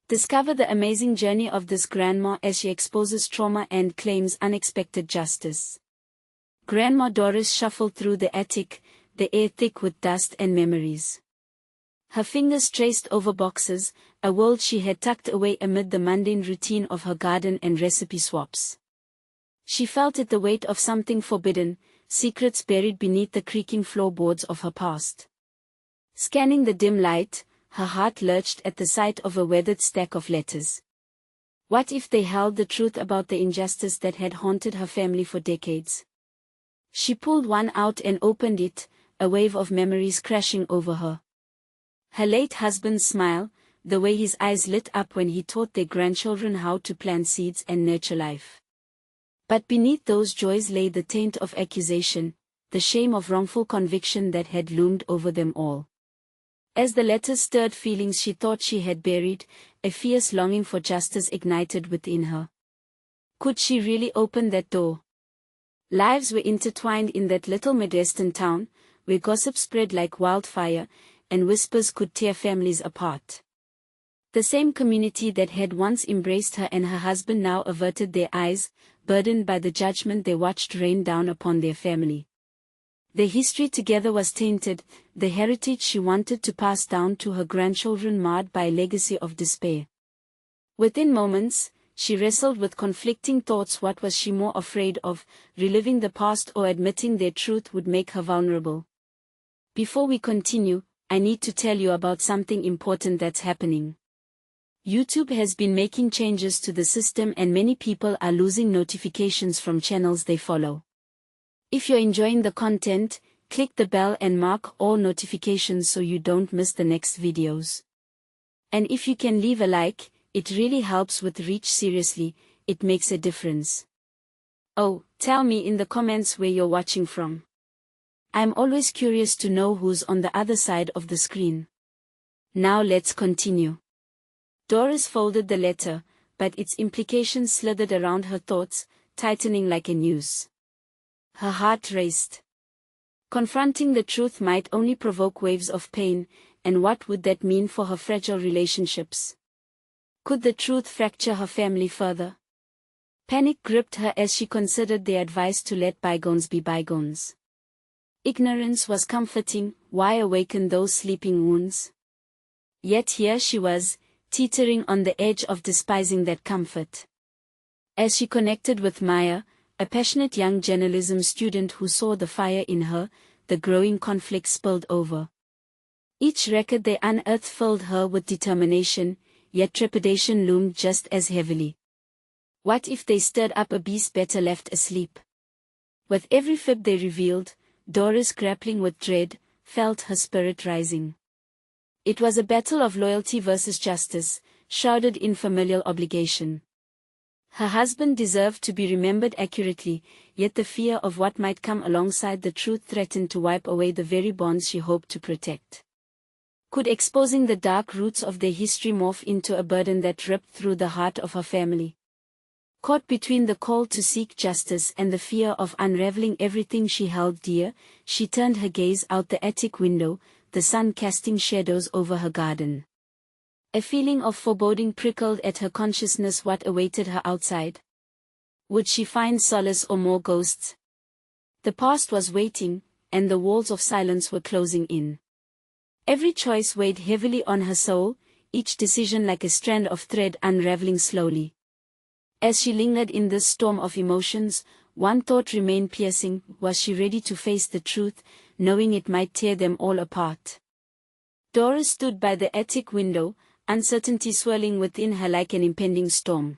Discover the amazing journey of this grandma as she exposes trauma and claims unexpected justice. Grandma Doris shuffled through the attic, the air thick with dust and memories. Her fingers traced over boxes, a world she had tucked away amid the mundane routine of her garden and recipe swaps. She felt it, the weight of something forbidden, secrets buried beneath the creaking floorboards of her past. Scanning the dim light, her heart lurched at the sight of a weathered stack of letters. What if they held the truth about the injustice that had haunted her family for decades? She pulled one out and opened it, a wave of memories crashing over her. Her late husband's smile, the way his eyes lit up when he taught their grandchildren how to plant seeds and nurture life. But beneath those joys lay the taint of accusation, the shame of wrongful conviction that had loomed over them all. As the letters stirred feelings she thought she had buried, a fierce longing for justice ignited within her. Could she really open that door? Lives were intertwined in that little Midwestern town, where gossip spread like wildfire, and whispers could tear families apart. The same community that had once embraced her and her husband now averted their eyes, burdened by the judgment they watched rain down upon their family. Their history together was tainted, the heritage she wanted to pass down to her grandchildren marred by a legacy of despair. Within moments, she wrestled with conflicting thoughts. What was she more afraid of, reliving the past or admitting their truth would make her vulnerable? Before we continue, I need to tell you about something important that's happening. YouTube has been making changes to the system and many people are losing notifications from channels they follow. If you're enjoying the content, click the bell and mark all notifications so you don't miss the next videos. And if you can leave a like, it really helps with reach. Seriously, it makes a difference. Oh, tell me in the comments where you're watching from. I'm always curious to know who's on the other side of the screen. Now let's continue. Doris folded the letter, but its implications slithered around her thoughts, tightening like a noose. Her heart raced. Confronting the truth might only provoke waves of pain, and what would that mean for her fragile relationships? Could the truth fracture her family further? Panic gripped her as she considered the advice to let bygones be bygones. Ignorance was comforting, why awaken those sleeping wounds? Yet here she was, teetering on the edge of despising that comfort. As she connected with Maya, a passionate young journalism student who saw the fire in her, the growing conflict spilled over. Each record they unearthed filled her with determination, yet trepidation loomed just as heavily. What if they stirred up a beast better left asleep? With every fib they revealed, Doris, grappling with dread, felt her spirit rising. It was a battle of loyalty versus justice, shrouded in familial obligation. Her husband deserved to be remembered accurately, yet the fear of what might come alongside the truth threatened to wipe away the very bonds she hoped to protect. Could exposing the dark roots of their history morph into a burden that ripped through the heart of her family? Caught between the call to seek justice and the fear of unraveling everything she held dear, she turned her gaze out the attic window, the sun casting shadows over her garden. A feeling of foreboding prickled at her consciousness. What awaited her outside? Would she find solace or more ghosts? The past was waiting, and the walls of silence were closing in. Every choice weighed heavily on her soul, each decision like a strand of thread unraveling slowly. As she lingered in this storm of emotions, one thought remained piercing: was she ready to face the truth, knowing it might tear them all apart? Doris stood by the attic window, uncertainty swirling within her like an impending storm.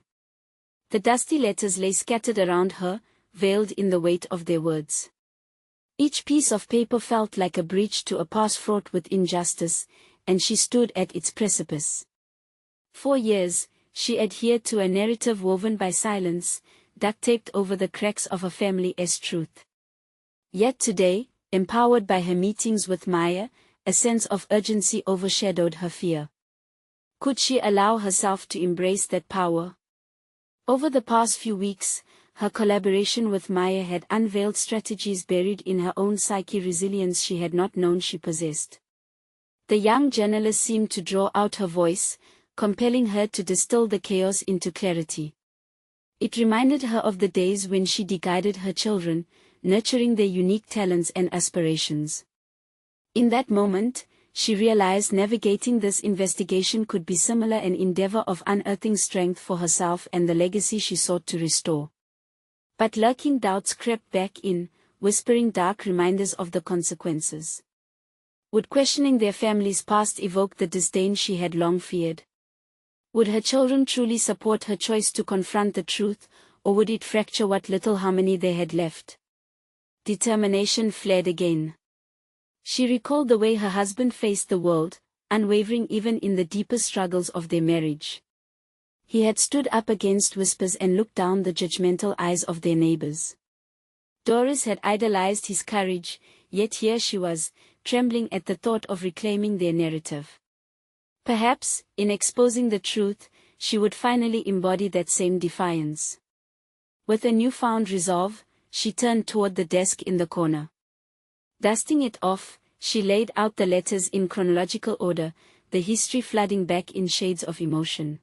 The dusty letters lay scattered around her, veiled in the weight of their words. Each piece of paper felt like a breach to a past fraught with injustice, and she stood at its precipice. For years, she adhered to a narrative woven by silence, duct-taped over the cracks of her family as truth. Yet today, empowered by her meetings with Maya, a sense of urgency overshadowed her fear. Could she allow herself to embrace that power? Over the past few weeks, her collaboration with Maya had unveiled strategies buried in her own psyche, resilience she had not known she possessed. The young journalist seemed to draw out her voice, compelling her to distill the chaos into clarity. It reminded her of the days when she guided her children, nurturing their unique talents and aspirations. In that moment, she realized navigating this investigation could be similar, an endeavor of unearthing strength for herself and the legacy she sought to restore. But lurking doubts crept back in, whispering dark reminders of the consequences. Would questioning their family's past evoke the disdain she had long feared? Would her children truly support her choice to confront the truth, or would it fracture what little harmony they had left? Determination flared again. She recalled the way her husband faced the world, unwavering even in the deepest struggles of their marriage. He had stood up against whispers and looked down the judgmental eyes of their neighbors. Doris had idolized his courage, yet here she was, trembling at the thought of reclaiming their narrative. Perhaps, in exposing the truth, she would finally embody that same defiance. With a newfound resolve, she turned toward the desk in the corner. Dusting it off, she laid out the letters in chronological order, the history flooding back in shades of emotion.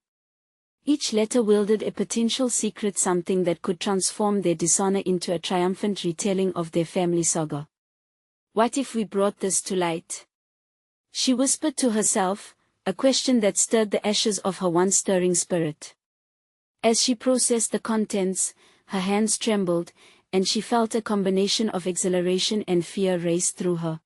Each letter wielded a potential secret, something that could transform their dishonor into a triumphant retelling of their family saga. What if we brought this to light? She whispered to herself, a question that stirred the ashes of her once stirring spirit. As she processed the contents, her hands trembled, and she felt a combination of exhilaration and fear race through her.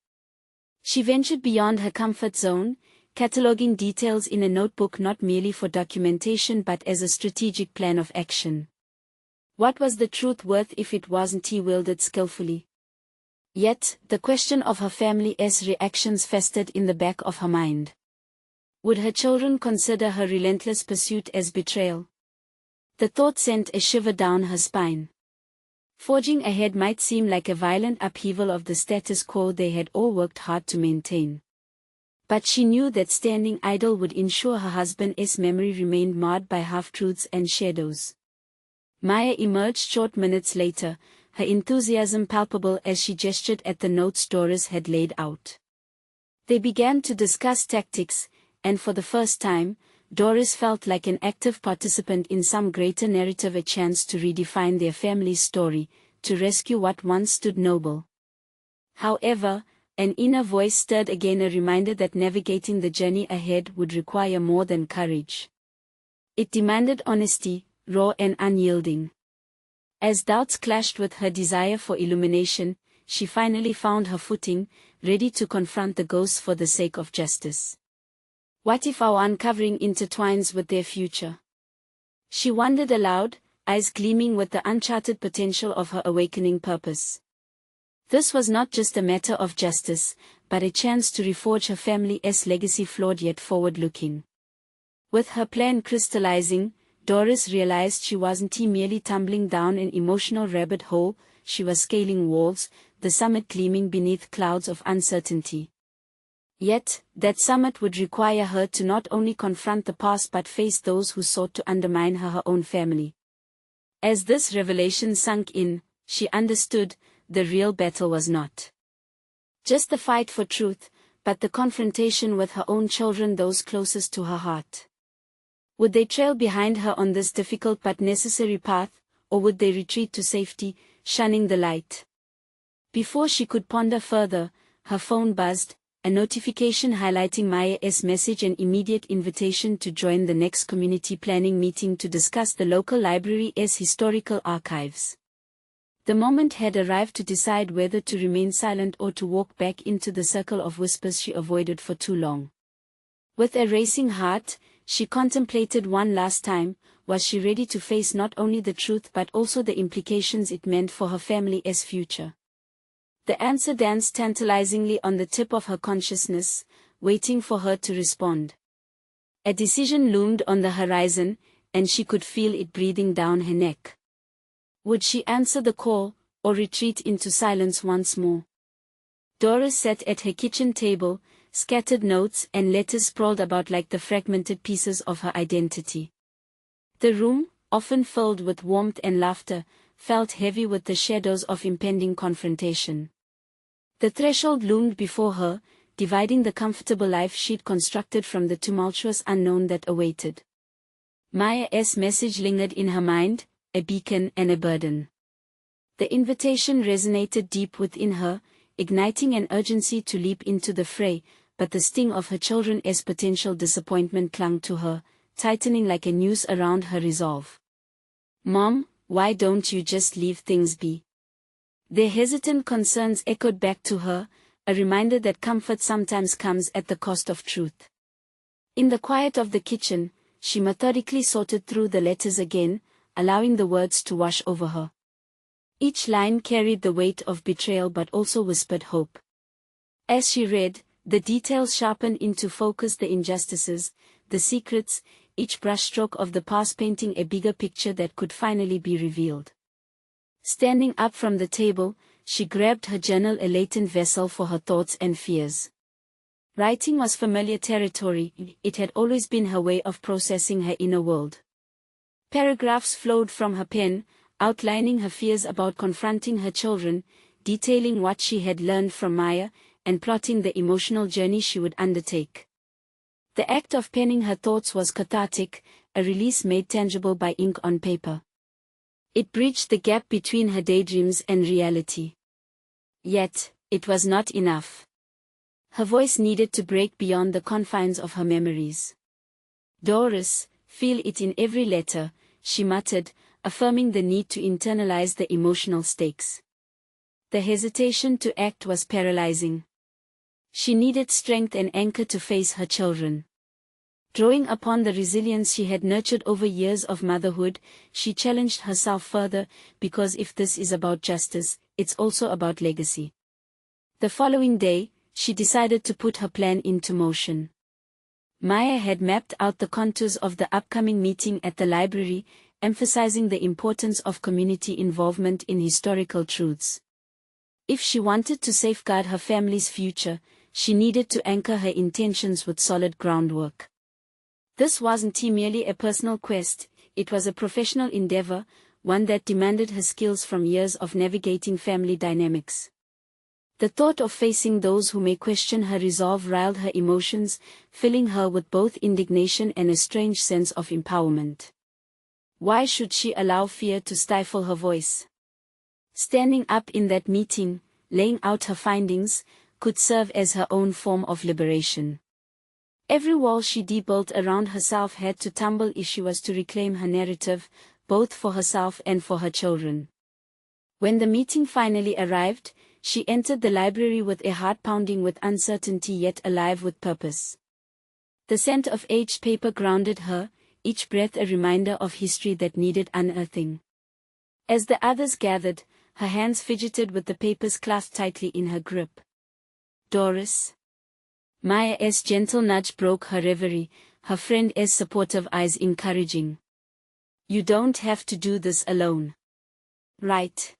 She ventured beyond her comfort zone, cataloging details in a notebook not merely for documentation but as a strategic plan of action. What was the truth worth if it wasn't wielded skillfully? Yet, the question of her family's reactions festered in the back of her mind. Would her children consider her relentless pursuit as betrayal? The thought sent a shiver down her spine. Forging ahead might seem like a violent upheaval of the status quo they had all worked hard to maintain. But she knew that standing idle would ensure her husband's memory remained marred by half-truths and shadows. Maya emerged short minutes later, her enthusiasm palpable as she gestured at the notes Doris had laid out. They began to discuss tactics, and for the first time, Doris felt like an active participant in some greater narrative, a chance to redefine their family's story, to rescue what once stood noble. However, an inner voice stirred again, a reminder that navigating the journey ahead would require more than courage. It demanded honesty, raw and unyielding. As doubts clashed with her desire for illumination, she finally found her footing, ready to confront the ghosts for the sake of justice. What if our uncovering intertwines with their future? She wondered aloud, eyes gleaming with the uncharted potential of her awakening purpose. This was not just a matter of justice, but a chance to reforge her family's legacy, flawed yet forward-looking. With her plan crystallizing, Doris realized she wasn't merely tumbling down an emotional rabbit hole, she was scaling walls, the summit gleaming beneath clouds of uncertainty. Yet, that summit would require her to not only confront the past but face those who sought to undermine her own family. As this revelation sunk in, she understood, the real battle was not just the fight for truth, but the confrontation with her own children, those closest to her heart. Would they trail behind her on this difficult but necessary path, or would they retreat to safety, shunning the light? Before she could ponder further, her phone buzzed, a notification highlighting Maya's message, an immediate invitation to join the next community planning meeting to discuss the local library's historical archives. The moment had arrived to decide whether to remain silent or to walk back into the circle of whispers she avoided for too long. With a racing heart, she contemplated one last time, was she ready to face not only the truth but also the implications it meant for her family's future? The answer danced tantalizingly on the tip of her consciousness, waiting for her to respond. A decision loomed on the horizon, and she could feel it breathing down her neck. Would she answer the call, or retreat into silence once more? Doris sat at her kitchen table, scattered notes and letters sprawled about like the fragmented pieces of her identity. The room, often filled with warmth and laughter, felt heavy with the shadows of impending confrontation. The threshold loomed before her, dividing the comfortable life she'd constructed from the tumultuous unknown that awaited. Maya's message lingered in her mind, a beacon and a burden. The invitation resonated deep within her, igniting an urgency to leap into the fray, but the sting of her children's potential disappointment clung to her, tightening like a noose around her resolve. "Mom, why don't you just leave things be?" Their hesitant concerns echoed back to her, a reminder that comfort sometimes comes at the cost of truth. In the quiet of the kitchen, she methodically sorted through the letters again, allowing the words to wash over her. Each line carried the weight of betrayal but also whispered hope. As she read, the details sharpened into focus, the injustices, the secrets, each brushstroke of the past painting a bigger picture that could finally be revealed. Standing up from the table, she grabbed her journal, a latent vessel for her thoughts and fears. Writing was familiar territory, it had always been her way of processing her inner world. Paragraphs flowed from her pen, outlining her fears about confronting her children, detailing what she had learned from Maya, and plotting the emotional journey she would undertake. The act of penning her thoughts was cathartic, a release made tangible by ink on paper. It bridged the gap between her daydreams and reality. Yet, it was not enough. Her voice needed to break beyond the confines of her memories. "Doris, feel it in every letter," she muttered, affirming the need to internalize the emotional stakes. The hesitation to act was paralyzing. She needed strength and anchor to face her children. Drawing upon the resilience she had nurtured over years of motherhood, she challenged herself further, because if this is about justice, it's also about legacy. The following day, she decided to put her plan into motion. Maya had mapped out the contours of the upcoming meeting at the library, emphasizing the importance of community involvement in historical truths. If she wanted to safeguard her family's future, she needed to anchor her intentions with solid groundwork. This wasn't merely a personal quest, it was a professional endeavor, one that demanded her skills from years of navigating family dynamics. The thought of facing those who may question her resolve riled her emotions, filling her with both indignation and a strange sense of empowerment. Why should she allow fear to stifle her voice? Standing up in that meeting, laying out her findings, could serve as her own form of liberation. Every wall she rebuilt around herself had to tumble if she was to reclaim her narrative, both for herself and for her children. When the meeting finally arrived, she entered the library with a heart pounding with uncertainty yet alive with purpose. The scent of aged paper grounded her, each breath a reminder of history that needed unearthing. As the others gathered, her hands fidgeted with the papers clasped tightly in her grip. "Doris." Maya's gentle nudge broke her reverie, her friend's supportive eyes encouraging. "You don't have to do this alone. Right?"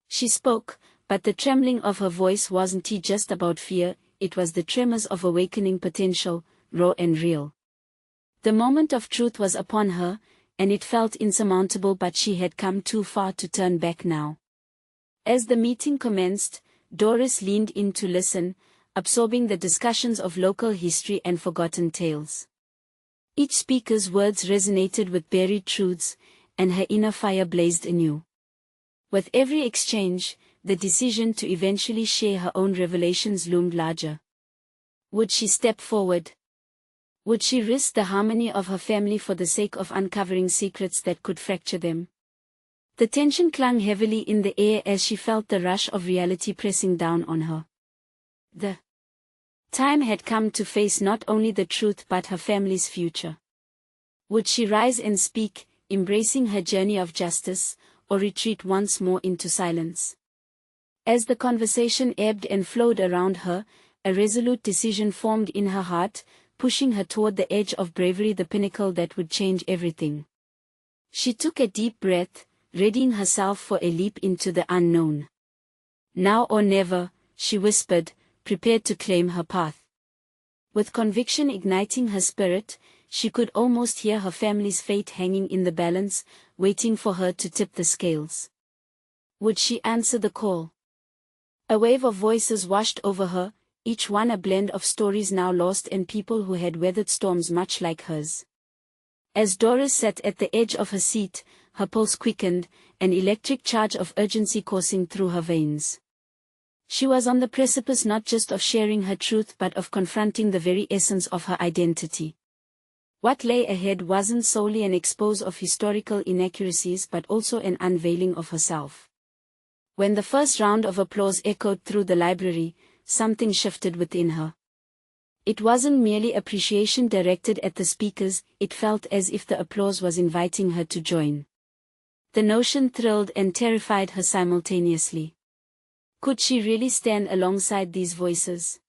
She spoke, but the trembling of her voice wasn't just about fear, it was the tremors of awakening potential, raw and real. The moment of truth was upon her, and it felt insurmountable, but she had come too far to turn back now. As the meeting commenced, Doris leaned in to listen, absorbing the discussions of local history and forgotten tales. Each speaker's words resonated with buried truths, and her inner fire blazed anew. With every exchange, the decision to eventually share her own revelations loomed larger. Would she step forward? Would she risk the harmony of her family for the sake of uncovering secrets that could fracture them? The tension clung heavily in the air as she felt the rush of reality pressing down on her. The time had come to face not only the truth but her family's future. Would she rise and speak, embracing her journey of justice, or retreat once more into silence? As the conversation ebbed and flowed around her, a resolute decision formed in her heart, pushing her toward the edge of bravery, the pinnacle that would change everything. She took a deep breath, readying herself for a leap into the unknown. "Now or never," she whispered, prepared to claim her path. With conviction igniting her spirit, she could almost hear her family's fate hanging in the balance, waiting for her to tip the scales. Would she answer the call? A wave of voices washed over her, each one a blend of stories now lost and people who had weathered storms much like hers. As Doris sat at the edge of her seat, her pulse quickened, an electric charge of urgency coursing through her veins. She was on the precipice not just of sharing her truth but of confronting the very essence of her identity. What lay ahead wasn't solely an expose of historical inaccuracies but also an unveiling of herself. When the first round of applause echoed through the library, something shifted within her. It wasn't merely appreciation directed at the speakers, it felt as if the applause was inviting her to join. The notion thrilled and terrified her simultaneously. Could she really stand alongside these voices?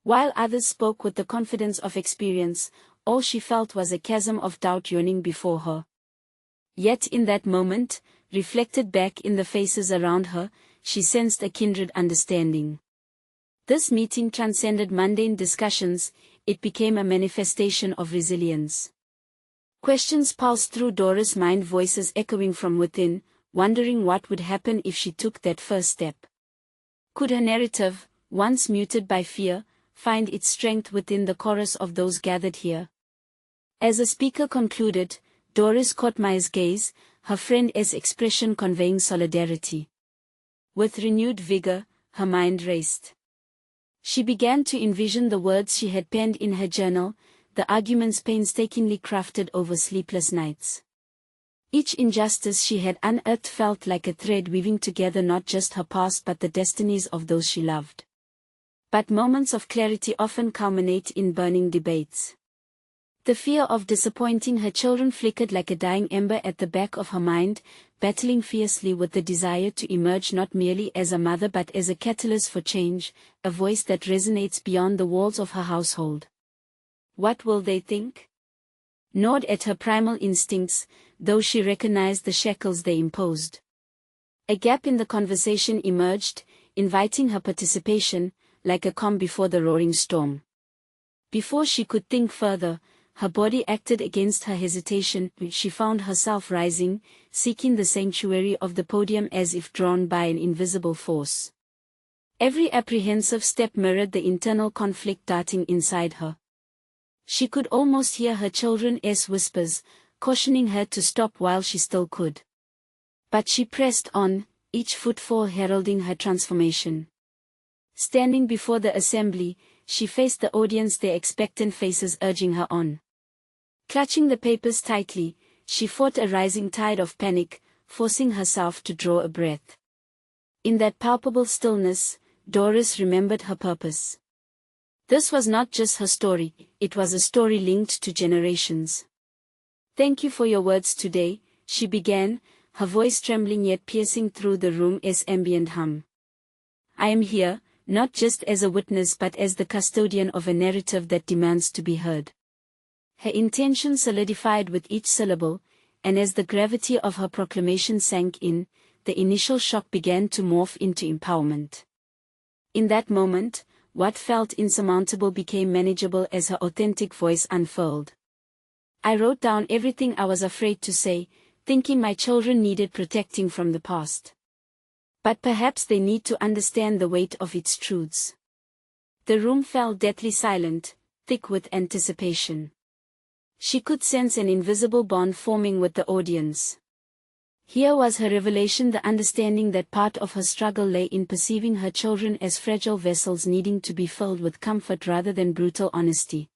While others spoke with the confidence of experience, all she felt was a chasm of doubt yawning before her. Yet in that moment, reflected back in the faces around her, she sensed a kindred understanding. This meeting transcended mundane discussions, it became a manifestation of resilience. Questions pulsed through Doris' mind, voices echoing from within, wondering what would happen if she took that first step. Could her narrative, once muted by fear, find its strength within the chorus of those gathered here? As a speaker concluded, Doris caught Maya's gaze, her friend's expression conveying solidarity. With renewed vigor, her mind raced. She began to envision the words she had penned in her journal, the arguments painstakingly crafted over sleepless nights. Each injustice she had unearthed felt like a thread weaving together not just her past but the destinies of those she loved. But moments of clarity often culminate in burning debates. The fear of disappointing her children flickered like a dying ember at the back of her mind, battling fiercely with the desire to emerge not merely as a mother but as a catalyst for change, a voice that resonates beyond the walls of her household. What will they think? Gnawed at her primal instincts, though she recognized the shackles they imposed. A gap in the conversation emerged, inviting her participation, like a calm before the roaring storm. Before she could think further, her body acted against her hesitation. She found herself rising, seeking the sanctuary of the podium as if drawn by an invisible force. Every apprehensive step mirrored the internal conflict darting inside her. She could almost hear her children's whispers, cautioning her to stop while she still could. But she pressed on, each footfall heralding her transformation. Standing before the assembly, she faced the audience, their expectant faces urging her on. Clutching the papers tightly, she fought a rising tide of panic, forcing herself to draw a breath. In that palpable stillness, Doris remembered her purpose. This was not just her story, it was a story linked to generations. "Thank you for your words today," she began, her voice trembling yet piercing through the room's ambient hum. "I am here, not just as a witness but as the custodian of a narrative that demands to be heard." Her intention solidified with each syllable, and as the gravity of her proclamation sank in, the initial shock began to morph into empowerment. In that moment, what felt insurmountable became manageable as her authentic voice unfurled. "I wrote down everything I was afraid to say, thinking my children needed protecting from the past. But perhaps they need to understand the weight of its truths." The room fell deathly silent, thick with anticipation. She could sense an invisible bond forming with the audience. Here was her revelation, the understanding that part of her struggle lay in perceiving her children as fragile vessels needing to be filled with comfort rather than brutal honesty.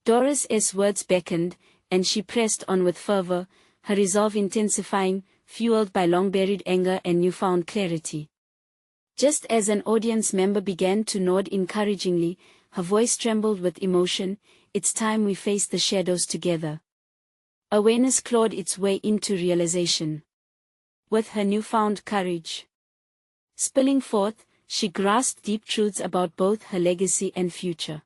Doris's words beckoned, and she pressed on with fervor, her resolve intensifying, fueled by long-buried anger and newfound clarity. Just as an audience member began to nod encouragingly, her voice trembled with emotion. "It's time we face the shadows together." Awareness clawed its way into realization. With her newfound courage spilling forth, she grasped deep truths about both her legacy and future.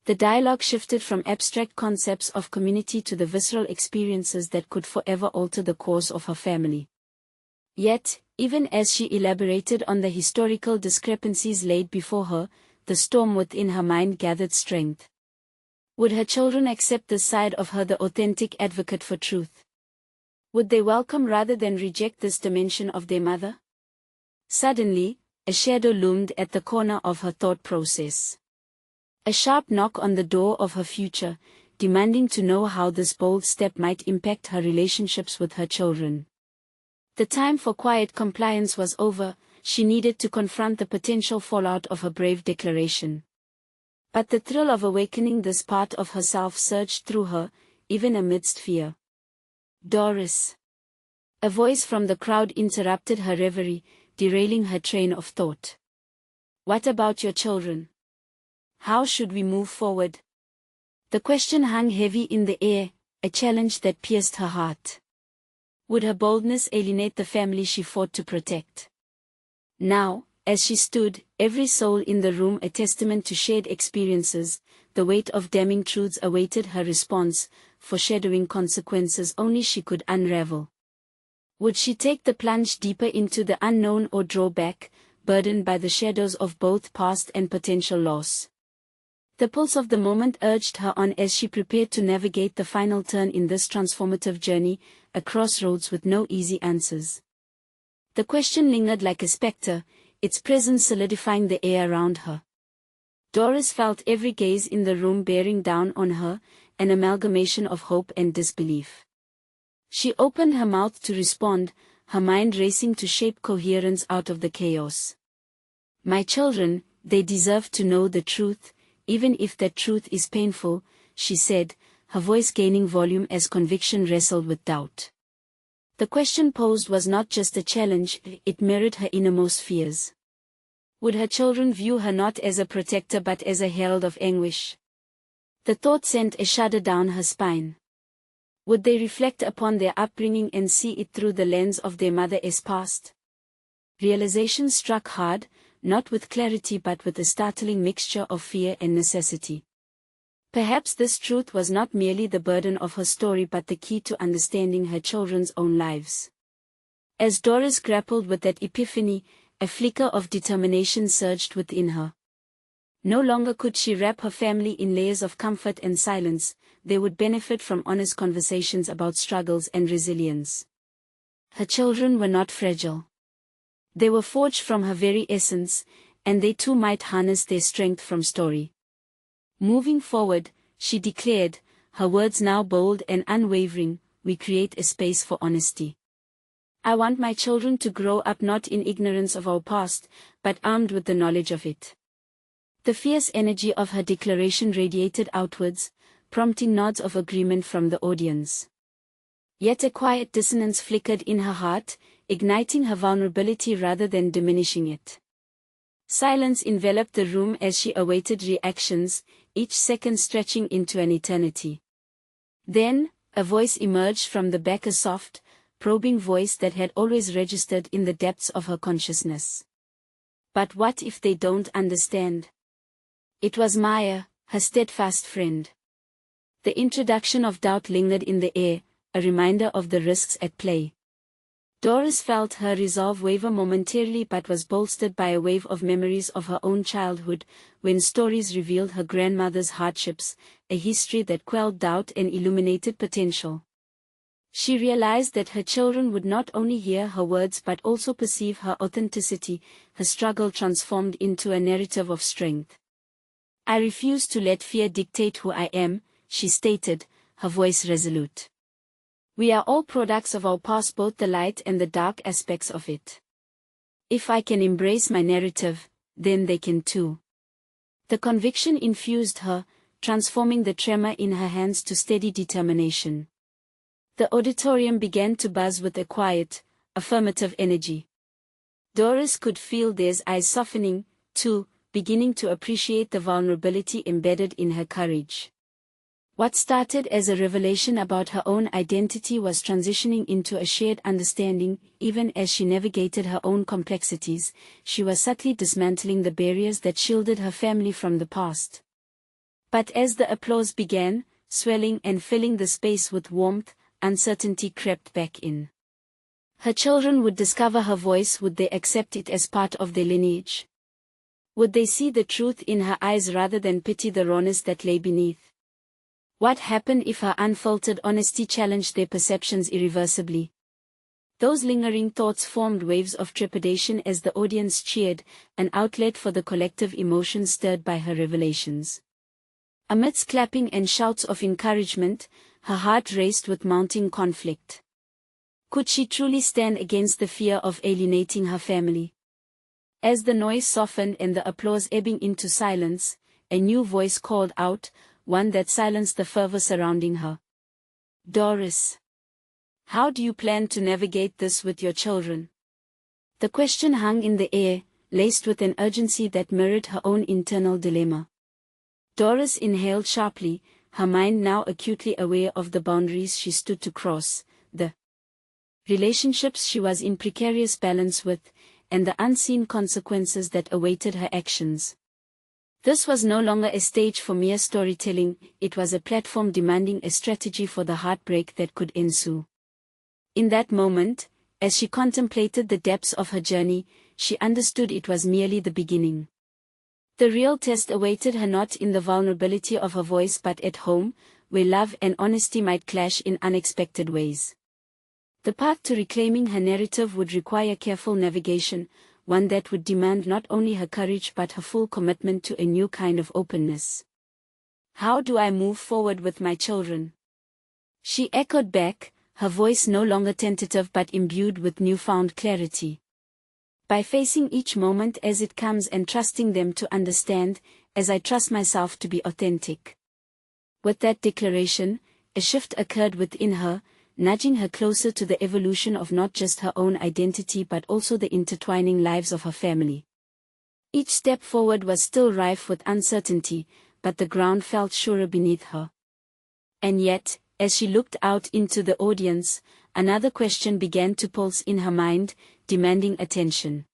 The dialogue shifted from abstract concepts of community to the visceral experiences that could forever alter the course of her family. Yet, even as she elaborated on the historical discrepancies laid before her, the storm within her mind gathered strength. Would her children accept this side of her, the authentic advocate for truth? Would they welcome rather than reject this dimension of their mother? Suddenly, a shadow loomed at the corner of her thought process. A sharp knock on the door of her future, demanding to know how this bold step might impact her relationships with her children. The time for quiet compliance was over. She needed to confront the potential fallout of her brave declaration. But the thrill of awakening this part of herself surged through her, even amidst fear. "Doris." A voice from the crowd interrupted her reverie, derailing her train of thought. "What about your children? How should we move forward?" The question hung heavy in the air, a challenge that pierced her heart. Would her boldness alienate the family she fought to protect? Now, as she stood, every soul in the room a testament to shared experiences, the weight of damning truths awaited her response, foreshadowing consequences only she could unravel. Would she take the plunge deeper into the unknown or draw back, burdened by the shadows of both past and potential loss? The pulse of the moment urged her on as she prepared to navigate the final turn in this transformative journey, a crossroads with no easy answers. The question lingered like a specter, its presence solidifying the air around her. Doris felt every gaze in the room bearing down on her, an amalgamation of hope and disbelief. She opened her mouth to respond, her mind racing to shape coherence out of the chaos. "My children, they deserve to know the truth, even if that truth is painful," she said, her voice gaining volume as conviction wrestled with doubt. The question posed was not just a challenge, it mirrored her innermost fears. Would her children view her not as a protector but as a herald of anguish? The thought sent a shudder down her spine. Would they reflect upon their upbringing and see it through the lens of their mother's past? Realization struck hard, not with clarity but with a startling mixture of fear and necessity. Perhaps this truth was not merely the burden of her story but the key to understanding her children's own lives. As Doris grappled with that epiphany, a flicker of determination surged within her. No longer could she wrap her family in layers of comfort and silence, they would benefit from honest conversations about struggles and resilience. Her children were not fragile. They were forged from her very essence, and they too might harness their strength from story. Moving forward, she declared, her words now bold and unwavering, "We create a space for honesty. I want my children to grow up not in ignorance of our past, but armed with the knowledge of it." The fierce energy of her declaration radiated outwards, prompting nods of agreement from the audience. Yet a quiet dissonance flickered in her heart, igniting her vulnerability rather than diminishing it. Silence enveloped the room as she awaited reactions, each second stretching into an eternity. Then, a voice emerged from the back, a soft, probing voice that had always registered in the depths of her consciousness. "But what if they don't understand?" It was Maya, her steadfast friend. The introduction of doubt lingered in the air, a reminder of the risks at play. Doris felt her resolve waver momentarily but was bolstered by a wave of memories of her own childhood, when stories revealed her grandmother's hardships, a history that quelled doubt and illuminated potential. She realized that her children would not only hear her words but also perceive her authenticity, her struggle transformed into a narrative of strength. "I refuse to let fear dictate who I am," she stated, her voice resolute. "We are all products of our past, both the light and the dark aspects of it. If I can embrace my narrative, then they can too." The conviction infused her, transforming the tremor in her hands to steady determination. The auditorium began to buzz with a quiet, affirmative energy. Doris could feel their eyes softening, too, beginning to appreciate the vulnerability embedded in her courage. What started as a revelation about her own identity was transitioning into a shared understanding. Even as she navigated her own complexities, she was subtly dismantling the barriers that shielded her family from the past. But as the applause began, swelling and filling the space with warmth, uncertainty crept back in. Her children would discover her voice. Would they accept it as part of their lineage? Would they see the truth in her eyes rather than pity the rawness that lay beneath? What happened if her unfiltered honesty challenged their perceptions irreversibly? Those lingering thoughts formed waves of trepidation as the audience cheered, an outlet for the collective emotion stirred by her revelations. Amidst clapping and shouts of encouragement, her heart raced with mounting conflict. Could she truly stand against the fear of alienating her family? As the noise softened and the applause ebbing into silence, a new voice called out, one that silenced the fervor surrounding her. "Doris, how do you plan to navigate this with your children?" The question hung in the air, laced with an urgency that mirrored her own internal dilemma. Doris inhaled sharply, her mind now acutely aware of the boundaries she stood to cross, the relationships she was in precarious balance with, and the unseen consequences that awaited her actions. This was no longer a stage for mere storytelling, it was a platform demanding a strategy for the heartbreak that could ensue. In that moment, as she contemplated the depths of her journey, she understood it was merely the beginning. The real test awaited her not in the vulnerability of her voice but at home, where love and honesty might clash in unexpected ways. The path to reclaiming her narrative would require careful navigation, one that would demand not only her courage but her full commitment to a new kind of openness. "How do I move forward with my children?" she echoed back, her voice no longer tentative but imbued with newfound clarity. "By facing each moment as it comes and trusting them to understand, as I trust myself to be authentic." With that declaration, a shift occurred within her, nudging her closer to the evolution of not just her own identity but also the intertwining lives of her family. Each step forward was still rife with uncertainty, but the ground felt surer beneath her. And yet, as she looked out into the audience, another question began to pulse in her mind, demanding attention.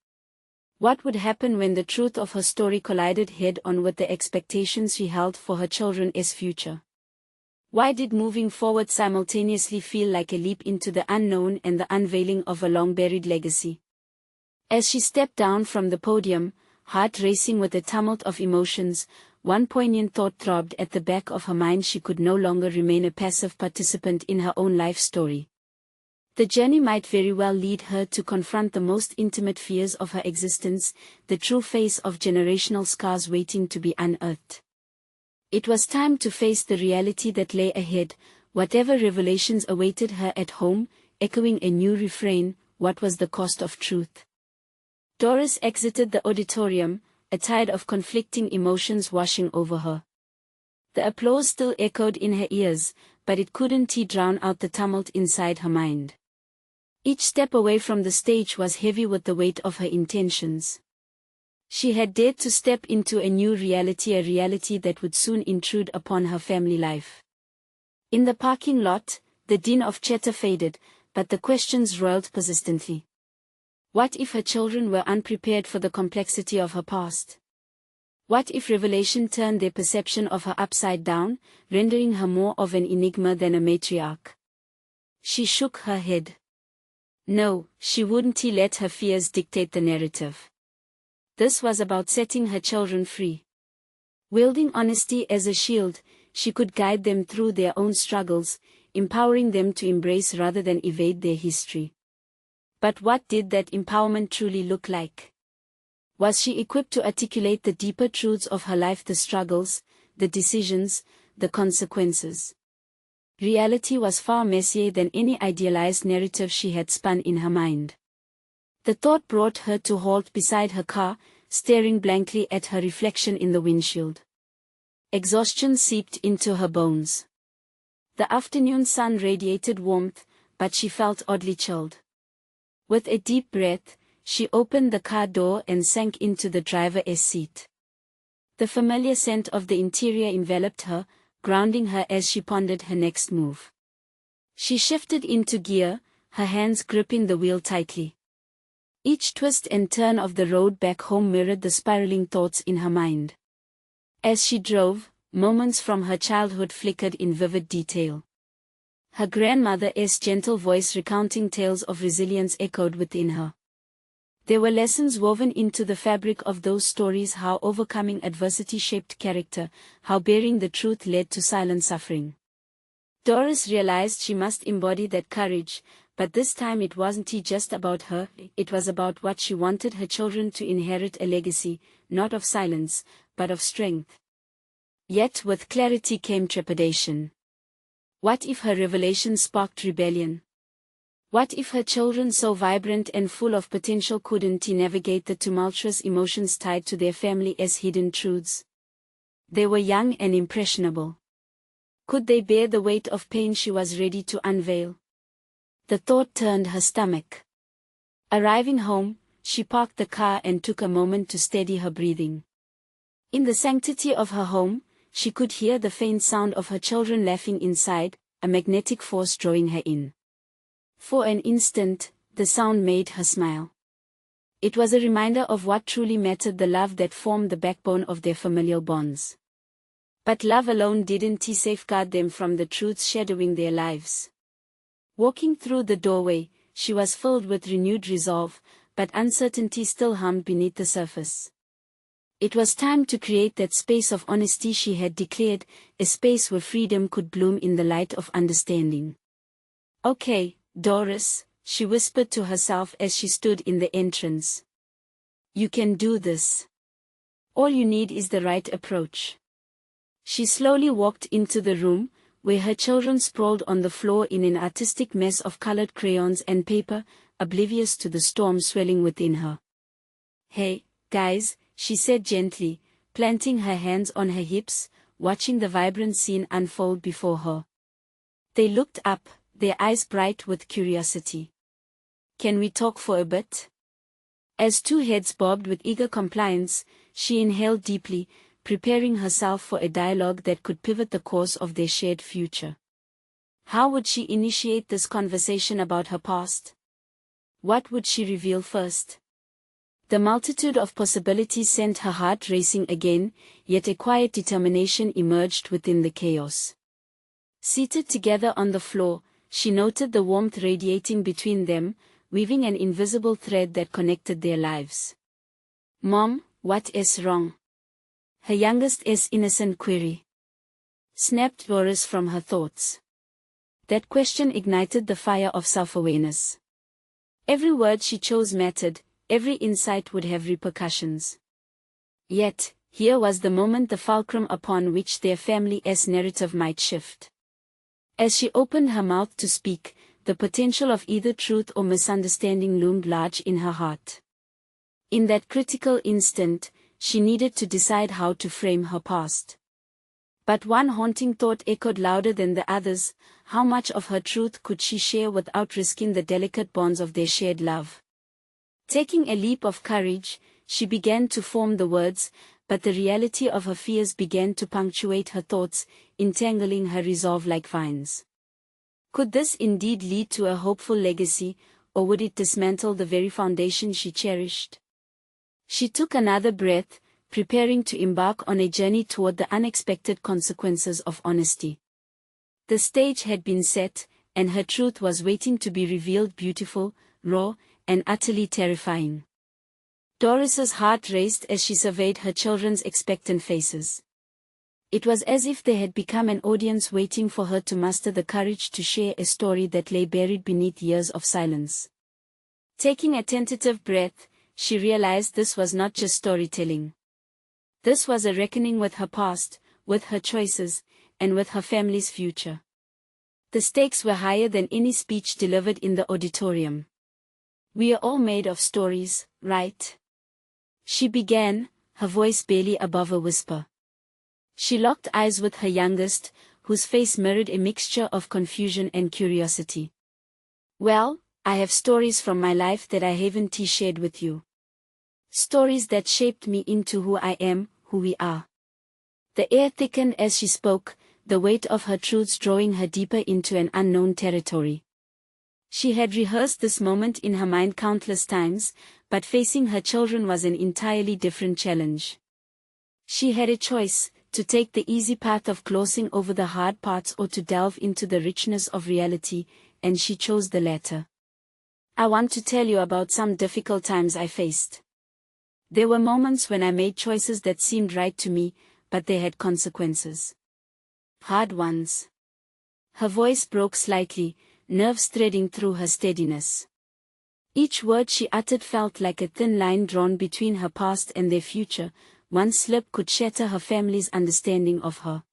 What would happen when the truth of her story collided head-on with the expectations she held for her children's future? Why did moving forward simultaneously feel like a leap into the unknown and the unveiling of a long-buried legacy? As she stepped down from the podium, heart racing with a tumult of emotions, one poignant thought throbbed at the back of her mind: she could no longer remain a passive participant in her own life story. The journey might very well lead her to confront the most intimate fears of her existence, the true face of generational scars waiting to be unearthed. It was time to face the reality that lay ahead, whatever revelations awaited her at home, echoing a new refrain: what was the cost of truth? Doris exited the auditorium, a tide of conflicting emotions washing over her. The applause still echoed in her ears, but it couldn't drown out the tumult inside her mind. Each step away from the stage was heavy with the weight of her intentions. She had dared to step into a new reality, a reality that would soon intrude upon her family life. In the parking lot, the din of chatter faded, but the questions roiled persistently. What if her children were unprepared for the complexity of her past? What if revelation turned their perception of her upside down, rendering her more of an enigma than a matriarch? She shook her head. No, she wouldn't let her fears dictate the narrative. This was about setting her children free. Wielding honesty as a shield, she could guide them through their own struggles, empowering them to embrace rather than evade their history. But what did that empowerment truly look like? Was she equipped to articulate the deeper truths of her life, the struggles, the decisions, the consequences? Reality was far messier than any idealized narrative she had spun in her mind. The thought brought her to halt beside her car, staring blankly at her reflection in the windshield. Exhaustion seeped into her bones. The afternoon sun radiated warmth, but she felt oddly chilled. With a deep breath, she opened the car door and sank into the driver's seat. The familiar scent of the interior enveloped her, grounding her as she pondered her next move. She shifted into gear, her hands gripping the wheel tightly. Each twist and turn of the road back home mirrored the spiraling thoughts in her mind. As she drove, moments from her childhood flickered in vivid detail. Her grandmother's gentle voice recounting tales of resilience echoed within her. There were lessons woven into the fabric of those stories: how overcoming adversity shaped character, how bearing the truth led to silent suffering. Doris realized she must embody that courage, but this time it wasn't just about her, it was about what she wanted her children to inherit, a legacy, not of silence, but of strength. Yet with clarity came trepidation. What if her revelation sparked rebellion? What if her children, so vibrant and full of potential, couldn't navigate the tumultuous emotions tied to their family's hidden truths? They were young and impressionable. Could they bear the weight of pain she was ready to unveil? The thought turned her stomach. Arriving home, she parked the car and took a moment to steady her breathing. In the sanctity of her home, she could hear the faint sound of her children laughing inside, a magnetic force drawing her in. For an instant, the sound made her smile. It was a reminder of what truly mattered, the love that formed the backbone of their familial bonds. But love alone didn't safeguard them from the truths shadowing their lives. Walking through the doorway, she was filled with renewed resolve, but uncertainty still hummed beneath the surface. It was time to create that space of honesty she had declared, a space where freedom could bloom in the light of understanding. "Okay, Doris," she whispered to herself as she stood in the entrance. "You can do this. All you need is the right approach." She slowly walked into the room, where her children sprawled on the floor in an artistic mess of colored crayons and paper, oblivious to the storm swelling within her. "Hey, guys," she said gently, planting her hands on her hips, watching the vibrant scene unfold before her. They looked up, their eyes bright with curiosity. "Can we talk for a bit?" As two heads bobbed with eager compliance, she inhaled deeply, preparing herself for a dialogue that could pivot the course of their shared future. How would she initiate this conversation about her past? What would she reveal first? The multitude of possibilities sent her heart racing again, yet a quiet determination emerged within the chaos. Seated together on the floor, she noted the warmth radiating between them, weaving an invisible thread that connected their lives. "Mom, what is wrong?" her youngest's innocent query. Snapped Doris from her thoughts. That question ignited the fire of self-awareness. Every word she chose mattered, every insight would have repercussions. Yet, here was the moment, the fulcrum upon which their family's narrative might shift. As she opened her mouth to speak, the potential of either truth or misunderstanding loomed large in her heart. In that critical instant, she needed to decide how to frame her past. But one haunting thought echoed louder than the others: how much of her truth could she share without risking the delicate bonds of their shared love? Taking a leap of courage, she began to form the words, but the reality of her fears began to punctuate her thoughts, entangling her resolve like vines. Could this indeed lead to a hopeful legacy, or would it dismantle the very foundation she cherished? She took another breath, preparing to embark on a journey toward the unexpected consequences of honesty. The stage had been set, and her truth was waiting to be revealed, beautiful, raw, and utterly terrifying. Doris's heart raced as she surveyed her children's expectant faces. It was as if they had become an audience waiting for her to muster the courage to share a story that lay buried beneath years of silence. Taking a tentative breath, she realized this was not just storytelling. This was a reckoning with her past, with her choices, and with her family's future. The stakes were higher than any speech delivered in the auditorium. "We are all made of stories, right?" she began, her voice barely above a whisper. She locked eyes with her youngest, whose face mirrored a mixture of confusion and curiosity. "Well, I have stories from my life that I haven't shared with you. Stories that shaped me into who I am, who we are." The air thickened as she spoke, the weight of her truths drawing her deeper into an unknown territory. She had rehearsed this moment in her mind countless times, but facing her children was an entirely different challenge. She had a choice: to take the easy path of glossing over the hard parts or to delve into the richness of reality, and she chose the latter. "I want to tell you about some difficult times I faced. There were moments when I made choices that seemed right to me, but they had consequences. Hard ones." Her voice broke slightly, nerves threading through her steadiness. Each word she uttered felt like a thin line drawn between her past and their future. One slip could shatter her family's understanding of her.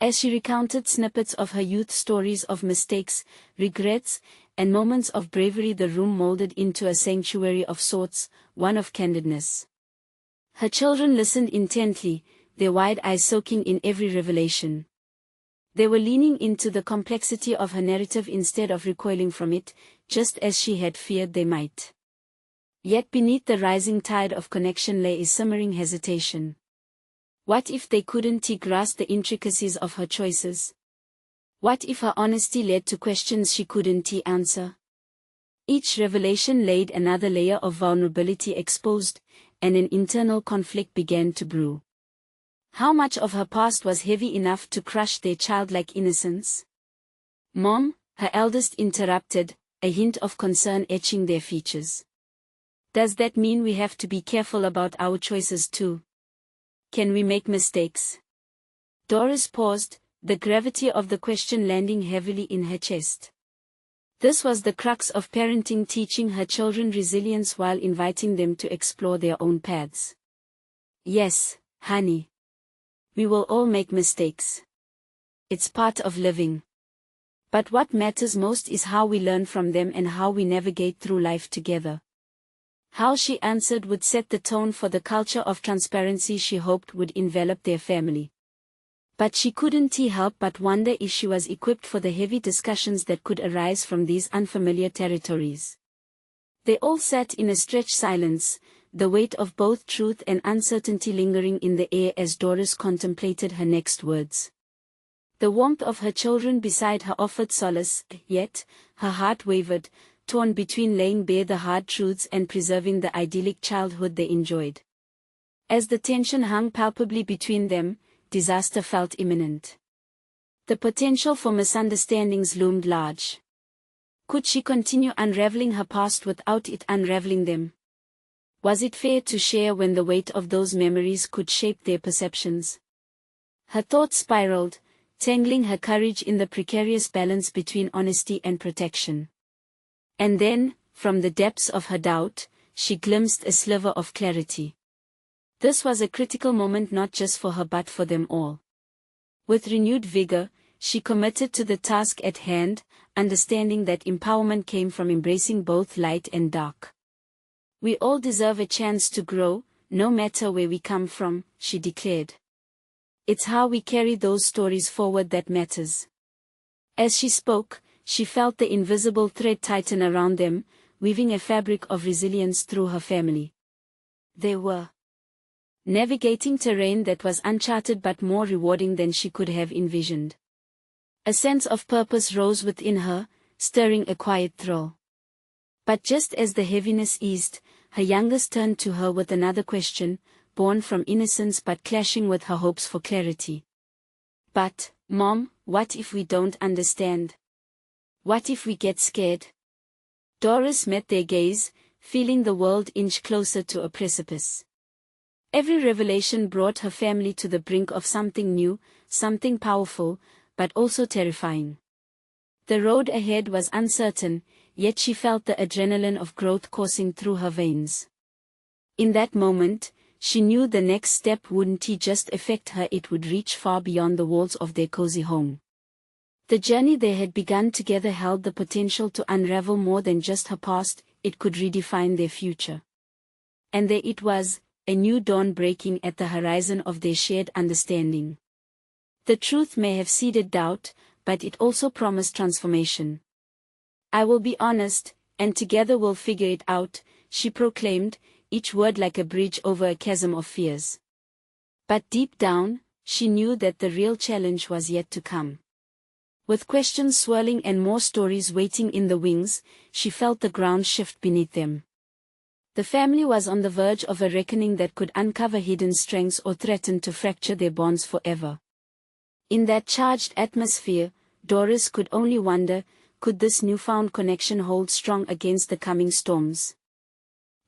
As she recounted snippets of her youth, stories of mistakes, regrets, and moments of bravery, the room molded into a sanctuary of sorts, one of candidness. Her children listened intently, their wide eyes soaking in every revelation. They were leaning into the complexity of her narrative instead of recoiling from it, just as she had feared they might. Yet beneath the rising tide of connection lay a simmering hesitation. What if they couldn't grasp the intricacies of her choices? What if her honesty led to questions she couldn't answer? Each revelation laid another layer of vulnerability exposed, and an internal conflict began to brew. How much of her past was heavy enough to crush their childlike innocence? "Mom," her eldest interrupted, a hint of concern etching their features. "Does that mean we have to be careful about our choices too? Can we make mistakes?" Doris paused, the gravity of the question landing heavily in her chest. This was the crux of parenting, teaching her children resilience while inviting them to explore their own paths. "Yes, honey. We will all make mistakes. It's part of living. But what matters most is how we learn from them and how we navigate through life together." How she answered would set the tone for the culture of transparency she hoped would envelop their family. But she couldn't help but wonder if she was equipped for the heavy discussions that could arise from these unfamiliar territories. They all sat in a stretched silence, the weight of both truth and uncertainty lingering in the air as Doris contemplated her next words. The warmth of her children beside her offered solace, yet her heart wavered, torn between laying bare the hard truths and preserving the idyllic childhood they enjoyed. As the tension hung palpably between them, disaster felt imminent. The potential for misunderstandings loomed large. Could she continue unraveling her past without it unraveling them? Was it fair to share when the weight of those memories could shape their perceptions? Her thoughts spiraled, tangling her courage in the precarious balance between honesty and protection. And then, from the depths of her doubt, she glimpsed a sliver of clarity. This was a critical moment not just for her but for them all. With renewed vigor, she committed to the task at hand, understanding that empowerment came from embracing both light and dark. "We all deserve a chance to grow, no matter where we come from," she declared. "It's how we carry those stories forward that matters." As she spoke, she felt the invisible thread tighten around them, weaving a fabric of resilience through her family. They were navigating terrain that was uncharted but more rewarding than she could have envisioned. A sense of purpose rose within her, stirring a quiet thrill. But just as the heaviness eased, her youngest turned to her with another question, born from innocence but clashing with her hopes for clarity. "But, Mom, what if we don't understand? What if we get scared?" Doris met their gaze, feeling the world inch closer to a precipice. Every revelation brought her family to the brink of something new, something powerful, but also terrifying. The road ahead was uncertain, yet she felt the adrenaline of growth coursing through her veins. In that moment, she knew the next step wouldn't just affect her, it would reach far beyond the walls of their cozy home. The journey they had begun together held the potential to unravel more than just her past, it could redefine their future. And there it was, a new dawn breaking at the horizon of their shared understanding. The truth may have seeded doubt, but it also promised transformation. "I will be honest, and together we'll figure it out," she proclaimed, each word like a bridge over a chasm of fears. But deep down, she knew that the real challenge was yet to come. With questions swirling and more stories waiting in the wings, she felt the ground shift beneath them. The family was on the verge of a reckoning that could uncover hidden strengths or threaten to fracture their bonds forever. In that charged atmosphere, Doris could only wonder, could this newfound connection hold strong against the coming storms?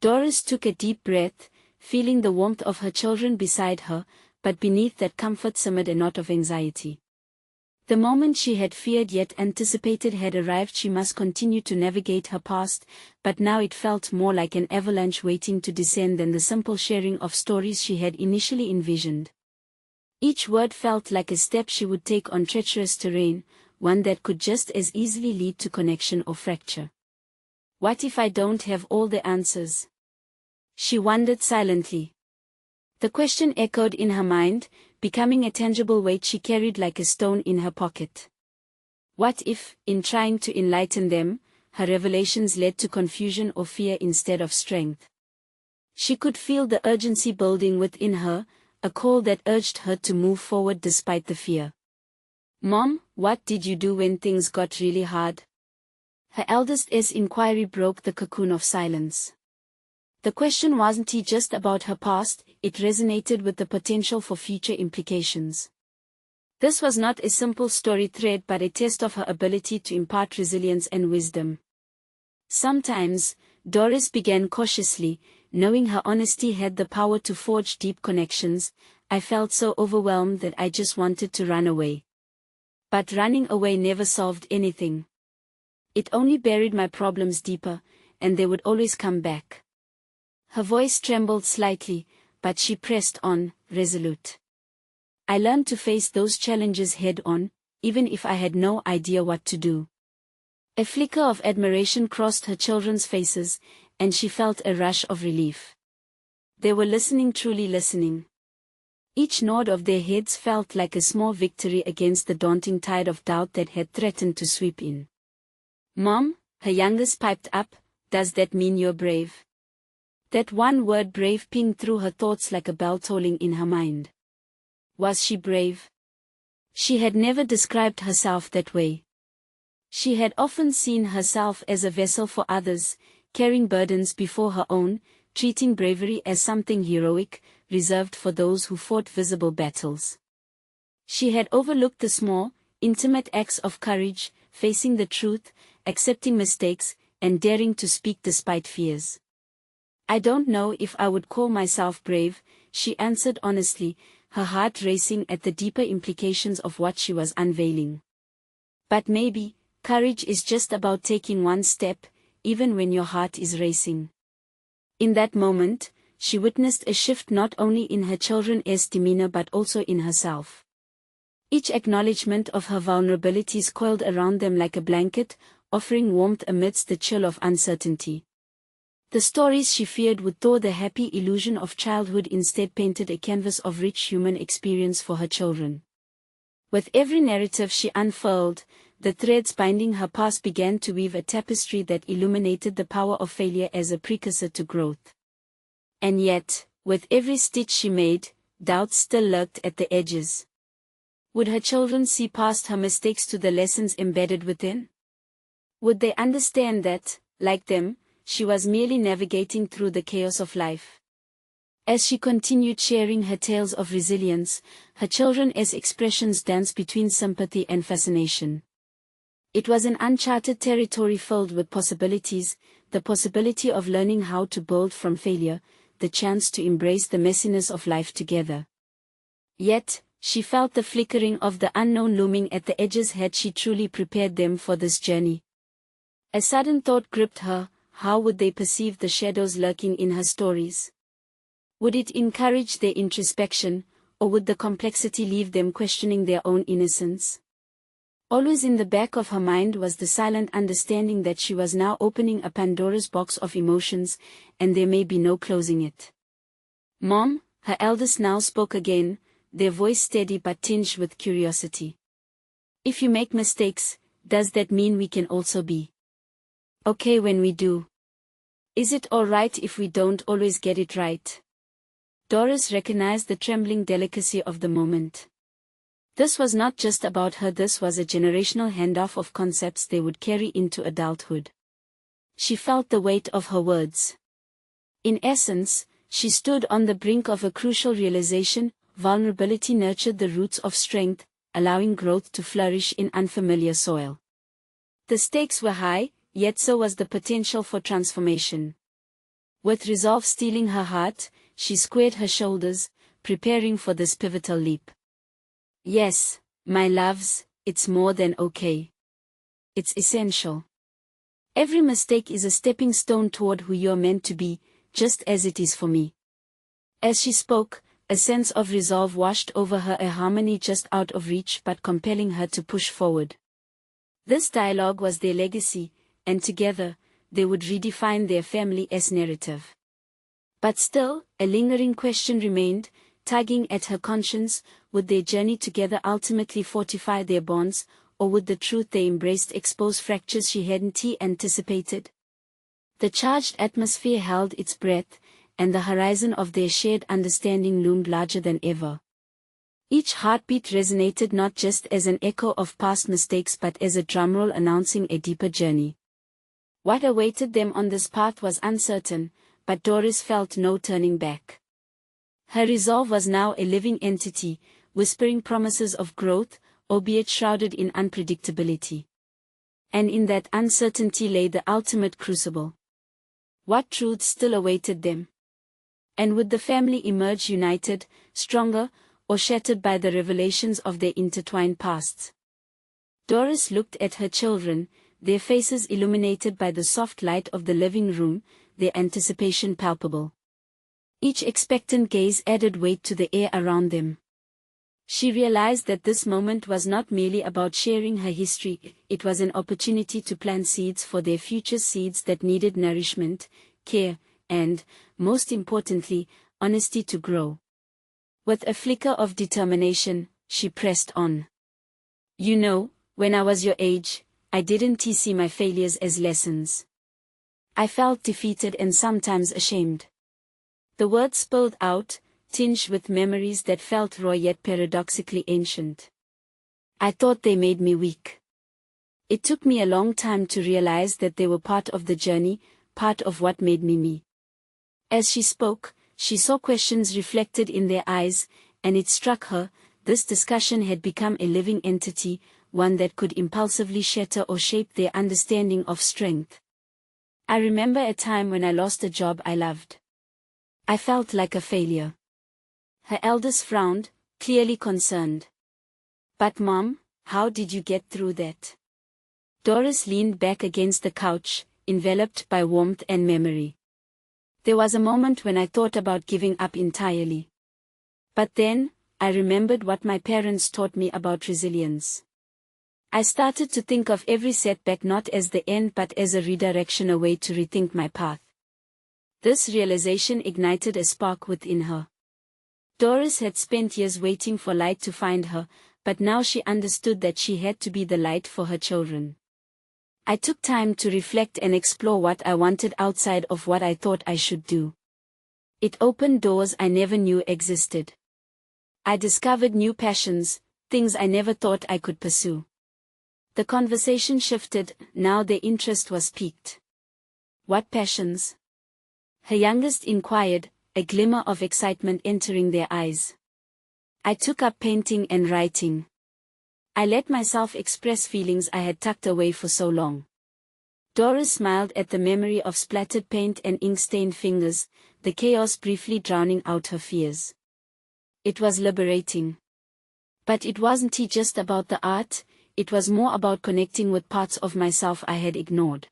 Doris took a deep breath, feeling the warmth of her children beside her, but beneath that comfort simmered a knot of anxiety. The moment she had feared yet anticipated had arrived. She must continue to navigate her past, but now it felt more like an avalanche waiting to descend than the simple sharing of stories she had initially envisioned. Each word felt like a step she would take on treacherous terrain, one that could just as easily lead to connection or fracture. What if I don't have all the answers? She wondered silently. The question echoed in her mind, becoming a tangible weight she carried like a stone in her pocket. What if, in trying to enlighten them, her revelations led to confusion or fear instead of strength? She could feel the urgency building within her, a call that urged her to move forward despite the fear. "Mom, what did you do when things got really hard?" Her eldest's inquiry broke the cocoon of silence. The question wasn't just about her past, it resonated with the potential for future implications. This was not a simple story thread but a test of her ability to impart resilience and wisdom. "Sometimes," Doris began cautiously, knowing her honesty had the power to forge deep connections, "I felt so overwhelmed that I just wanted to run away. But running away never solved anything. It only buried my problems deeper, and they would always come back." Her voice trembled slightly, but she pressed on, resolute. "I learned to face those challenges head-on, even if I had no idea what to do." A flicker of admiration crossed her children's faces, and she felt a rush of relief. They were listening, truly listening. Each nod of their heads felt like a small victory against the daunting tide of doubt that had threatened to sweep in. "Mom," her youngest piped up, "does that mean you're brave?" That one word, brave, pinged through her thoughts like a bell tolling in her mind. Was she brave? She had never described herself that way. She had often seen herself as a vessel for others, carrying burdens before her own, treating bravery as something heroic, reserved for those who fought visible battles. She had overlooked the small, intimate acts of courage, facing the truth, accepting mistakes, and daring to speak despite fears. "I don't know if I would call myself brave," she answered honestly, her heart racing at the deeper implications of what she was unveiling. "But maybe, courage is just about taking one step, even when your heart is racing." In that moment, she witnessed a shift not only in her children's demeanor but also in herself. Each acknowledgement of her vulnerabilities coiled around them like a blanket, offering warmth amidst the chill of uncertainty. The stories she feared would thaw the happy illusion of childhood instead painted a canvas of rich human experience for her children. With every narrative she unfurled, the threads binding her past began to weave a tapestry that illuminated the power of failure as a precursor to growth. And yet, with every stitch she made, doubt still lurked at the edges. Would her children see past her mistakes to the lessons embedded within? Would they understand that, like them, she was merely navigating through the chaos of life? As she continued sharing her tales of resilience, her children's expressions danced between sympathy and fascination. It was an uncharted territory filled with possibilities, the possibility of learning how to build from failure, the chance to embrace the messiness of life together. Yet, she felt the flickering of the unknown looming at the edges. Had she truly prepared them for this journey? A sudden thought gripped her: how would they perceive the shadows lurking in her stories? Would it encourage their introspection, or would the complexity leave them questioning their own innocence? Always in the back of her mind was the silent understanding that she was now opening a Pandora's box of emotions, and there may be no closing it. "Mom," her eldest now spoke again, their voice steady but tinged with curiosity. "If you make mistakes, does that mean we can also be okay when we do? Is it all right if we don't always get it right?" Doris recognized the trembling delicacy of the moment. This was not just about her, this was a generational handoff of concepts they would carry into adulthood. She felt the weight of her words. In essence, she stood on the brink of a crucial realization: vulnerability nurtured the roots of strength, allowing growth to flourish in unfamiliar soil. The stakes were high, yet so was the potential for transformation. With resolve steeling her heart, she squared her shoulders, preparing for this pivotal leap. "Yes, my loves," it's more than okay. It's essential. Every mistake is a stepping stone toward who you're meant to be, just as it is for me. As she spoke, a sense of resolve washed over her, a harmony just out of reach but compelling her to push forward. This dialogue was their legacy, and together, they would redefine their family's narrative. But still, a lingering question remained, tugging at her conscience: would their journey together ultimately fortify their bonds, or would the truth they embraced expose fractures she hadn't anticipated? The charged atmosphere held its breath, and the horizon of their shared understanding loomed larger than ever. Each heartbeat resonated not just as an echo of past mistakes but as a drumroll announcing a deeper journey. What awaited them on this path was uncertain, but Doris felt no turning back. Her resolve was now a living entity, whispering promises of growth, albeit shrouded in unpredictability. And in that uncertainty lay the ultimate crucible. What truths still awaited them? And would the family emerge united, stronger, or shattered by the revelations of their intertwined pasts? Doris looked at her children, their faces illuminated by the soft light of the living room, their anticipation palpable. Each expectant gaze added weight to the air around them. She realized that this moment was not merely about sharing her history, it was an opportunity to plant seeds for their future, seeds that needed nourishment, care, and, most importantly, honesty to grow. With a flicker of determination, she pressed on. You know, when I was your age, I didn't see my failures as lessons. I felt defeated and sometimes ashamed. The words spilled out, tinged with memories that felt raw yet paradoxically ancient. I thought they made me weak. It took me a long time to realize that they were part of the journey, part of what made me me. As she spoke, she saw questions reflected in their eyes, and it struck her, this discussion had become a living entity, one that could impulsively shatter or shape their understanding of strength. I remember a time when I lost a job I loved. I felt like a failure. Her eldest frowned, clearly concerned. But Mom, how did you get through that? Doris leaned back against the couch, enveloped by warmth and memory. There was a moment when I thought about giving up entirely. But then, I remembered what my parents taught me about resilience. I started to think of every setback not as the end but as a redirection, a way to rethink my path. This realization ignited a spark within her. Doris had spent years waiting for light to find her, but now she understood that she had to be the light for her children. I took time to reflect and explore what I wanted outside of what I thought I should do. It opened doors I never knew existed. I discovered new passions, things I never thought I could pursue. The conversation shifted, now their interest was piqued. What passions? Her youngest inquired, a glimmer of excitement entering their eyes. I took up painting and writing. I let myself express feelings I had tucked away for so long. Doris smiled at the memory of splattered paint and ink-stained fingers, the chaos briefly drowning out her fears. It was liberating. But it wasn't just about the art, it was more about connecting with parts of myself I had ignored.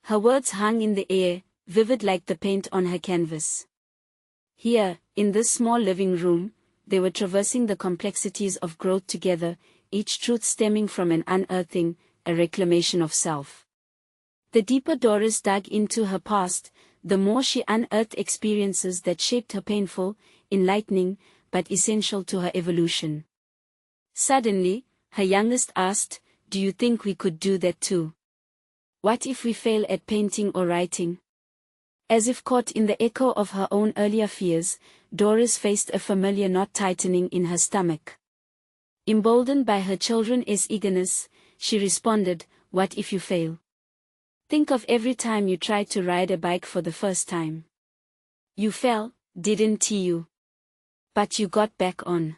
Her words hung in the air, vivid like the paint on her canvas. Here, in this small living room, they were traversing the complexities of growth together, each truth stemming from an unearthing, a reclamation of self. The deeper Doris dug into her past, the more she unearthed experiences that shaped her, painful, enlightening, but essential to her evolution. Suddenly, her youngest asked, "Do you think we could do that too? What if we fail at painting or writing?" As if caught in the echo of her own earlier fears, Doris faced a familiar knot tightening in her stomach. Emboldened by her children's eagerness, she responded, "What if you fail? Think of every time you tried to ride a bike for the first time. You fell, didn't you? But you got back on.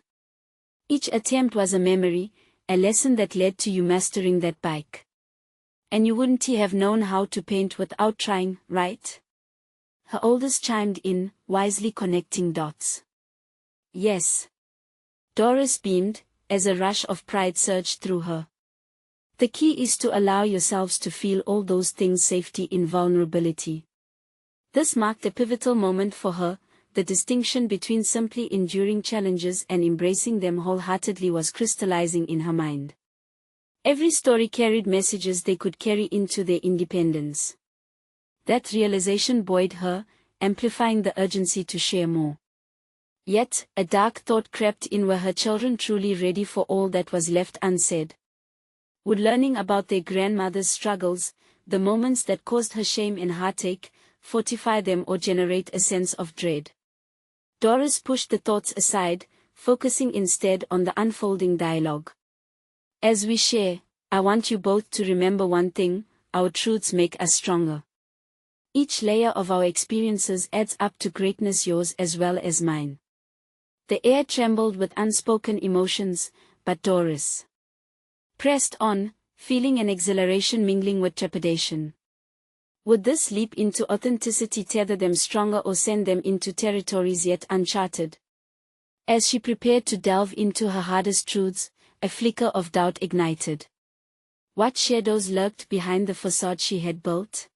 Each attempt was a memory, a lesson that led to you mastering that bike. And you wouldn't have known how to paint without trying, right?" Her oldest chimed in, wisely connecting dots. "Yes." Doris beamed, as a rush of pride surged through her. The key is to allow yourselves to feel all those things: safety in vulnerability. This marked a pivotal moment for her. The distinction between simply enduring challenges and embracing them wholeheartedly was crystallizing in her mind. Every story carried messages they could carry into their independence. That realization buoyed her, amplifying the urgency to share more. Yet, a dark thought crept in: were her children truly ready for all that was left unsaid? Would learning about their grandmother's struggles, the moments that caused her shame and heartache, fortify them or generate a sense of dread? Doris pushed the thoughts aside, focusing instead on the unfolding dialogue. As we share, I want you both to remember one thing: our truths make us stronger. Each layer of our experiences adds up to greatness, yours as well as mine. The air trembled with unspoken emotions, but Doris pressed on, feeling an exhilaration mingling with trepidation. Would this leap into authenticity tether them stronger or send them into territories yet uncharted? As she prepared to delve into her hardest truths, a flicker of doubt ignited. What shadows lurked behind the facade she had built?